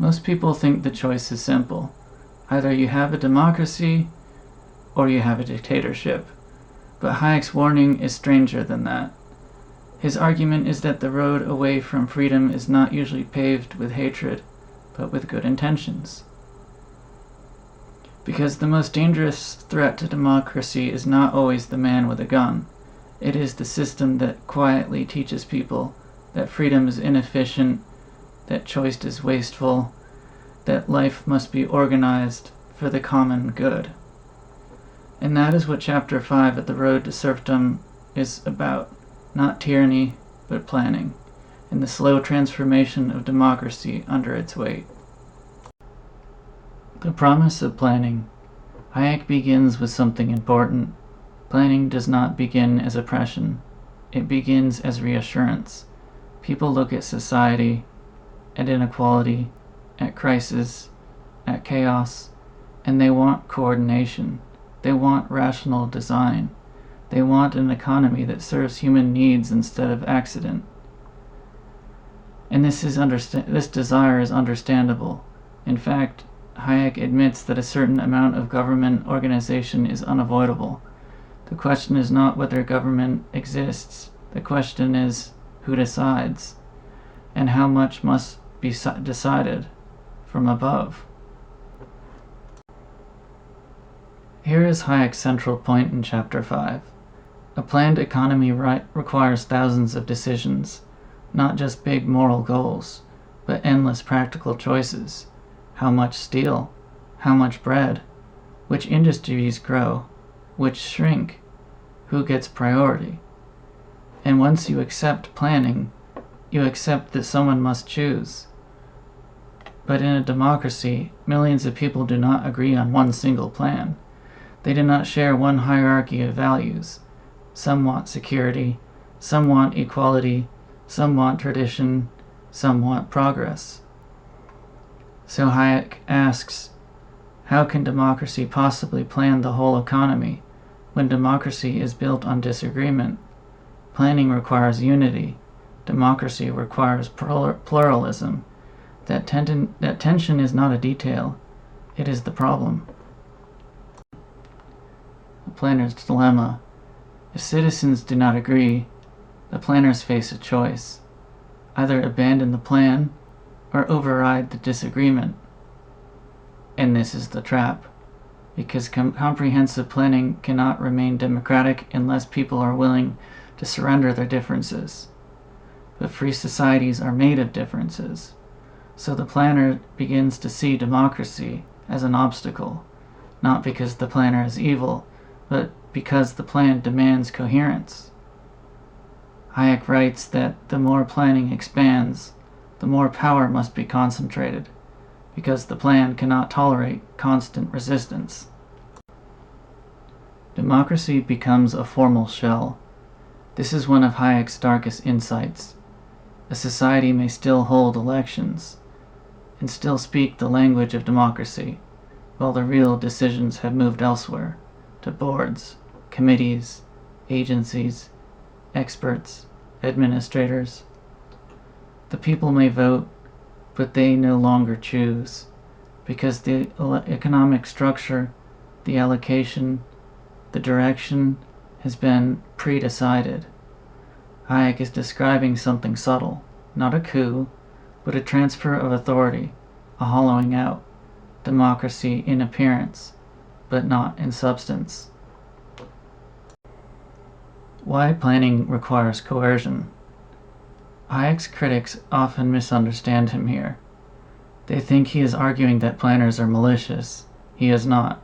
Most people think the choice is simple. Either you have a democracy or you have a dictatorship. But Hayek's warning is stranger than that. His argument is that the road away from freedom is not usually paved with hatred, but with good intentions. Because the most dangerous threat to democracy is not always the man with a gun. It is the system that quietly teaches people that freedom is inefficient, that choice is wasteful, that life must be organized for the common good. And that is what Chapter 5 of The Road to Serfdom is about. Not tyranny, but planning, and the slow transformation of democracy under its weight. The promise of planning. Hayek begins with something important. Planning does not begin as oppression. It begins as reassurance. People look at society, at inequality, at crisis, at chaos, and they want coordination. They want rational design. They want an economy that serves human needs instead of accident. And this desire is understandable. In fact, Hayek admits that a certain amount of government organization is unavoidable. The question is not whether government exists. The question is who decides, and how much must be decided from above. Here is Hayek's central point in Chapter 5. A planned economy requires thousands of decisions, not just big moral goals, but endless practical choices. How much steel? How much bread? Which industries grow? Which shrink? Who gets priority? And once you accept planning, you accept that someone must choose. But in a democracy, millions of people do not agree on one single plan. They do not share one hierarchy of values. Some want security, some want equality, some want tradition, some want progress. So Hayek asks, how can democracy possibly plan the whole economy when democracy is built on disagreement? Planning requires unity. Democracy requires pluralism. That tension is not a detail. It is the problem. The planner's dilemma. If citizens do not agree, the planners face a choice. Either abandon the plan or override the disagreement. And this is the trap, because comprehensive planning cannot remain democratic unless people are willing to surrender their differences. But free societies are made of differences, so the planner begins to see democracy as an obstacle, not because the planner is evil, but because the plan demands coherence. Hayek writes that the more planning expands, the more power must be concentrated, because the plan cannot tolerate constant resistance. Democracy becomes a formal shell. This is one of Hayek's darkest insights. A society may still hold elections, and still speak the language of democracy, while the real decisions have moved elsewhere, to boards, committees, agencies, experts, administrators. The people may vote, but they no longer choose, because the economic structure, the allocation, the direction has been pre-decided. Hayek is describing something subtle, not a coup, but a transfer of authority, a hollowing out, democracy in appearance, but not in substance. Why planning requires coercion. Hayek's critics often misunderstand him here. They think he is arguing that planners are malicious. He is not.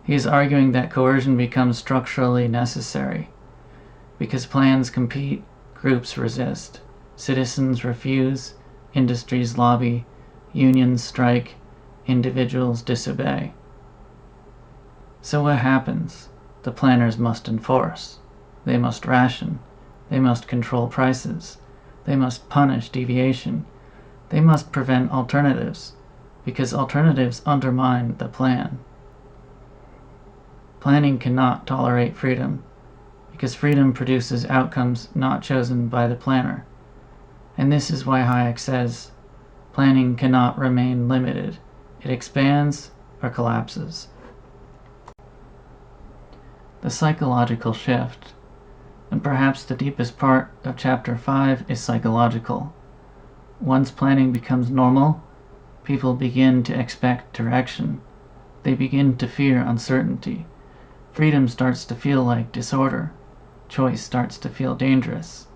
He is arguing that coercion becomes structurally necessary. Because plans compete, groups resist. Citizens refuse, industries lobby, unions strike, individuals disobey. So what happens? The planners must enforce. They must ration. They must control prices. They must punish deviation. They must prevent alternatives, because alternatives undermine the plan. Planning cannot tolerate freedom, because freedom produces outcomes not chosen by the planner. And this is why Hayek says, Planning cannot remain limited. It expands or collapses. The psychological shift, and perhaps the deepest part of Chapter 5 is psychological. Once planning becomes normal, people begin to expect direction. They begin to fear uncertainty. Freedom starts to feel like disorder. Choice starts to feel dangerous.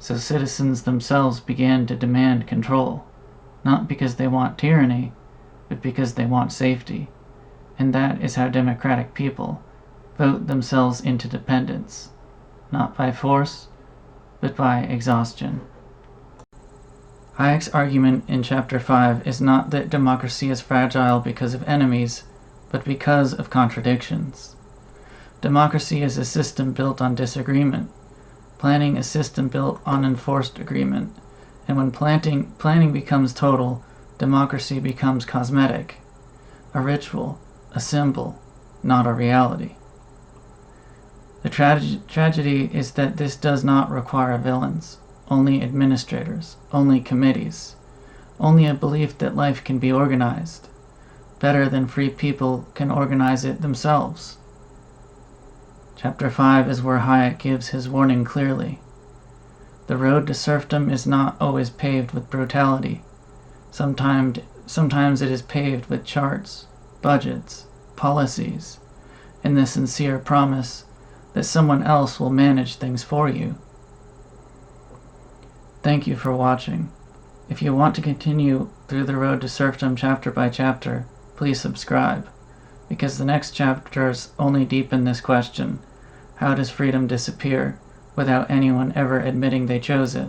So citizens themselves began to demand control, not because they want tyranny, but because they want safety. And that is how democratic people vote themselves into dependence, not by force, but by exhaustion. Hayek's argument in Chapter 5 is not that democracy is fragile because of enemies, but because of contradictions. Democracy is a system built on disagreement, planning a system built on enforced agreement, and when planning becomes total, democracy becomes cosmetic, a ritual, a symbol, not a reality. The tragedy is that this does not require villains, only administrators, only committees, only a belief that life can be organized, better than free people can organize it themselves. Chapter 5 is where Hayek gives his warning clearly. The road to serfdom is not always paved with brutality. Sometimes it is paved with charts, budgets, policies, and the sincere promise that someone else will manage things for you. Thank you for watching. If you want to continue through the road to serfdom chapter by chapter, please subscribe, because the next chapters only deepen this question: how does freedom disappear without anyone ever admitting they chose it?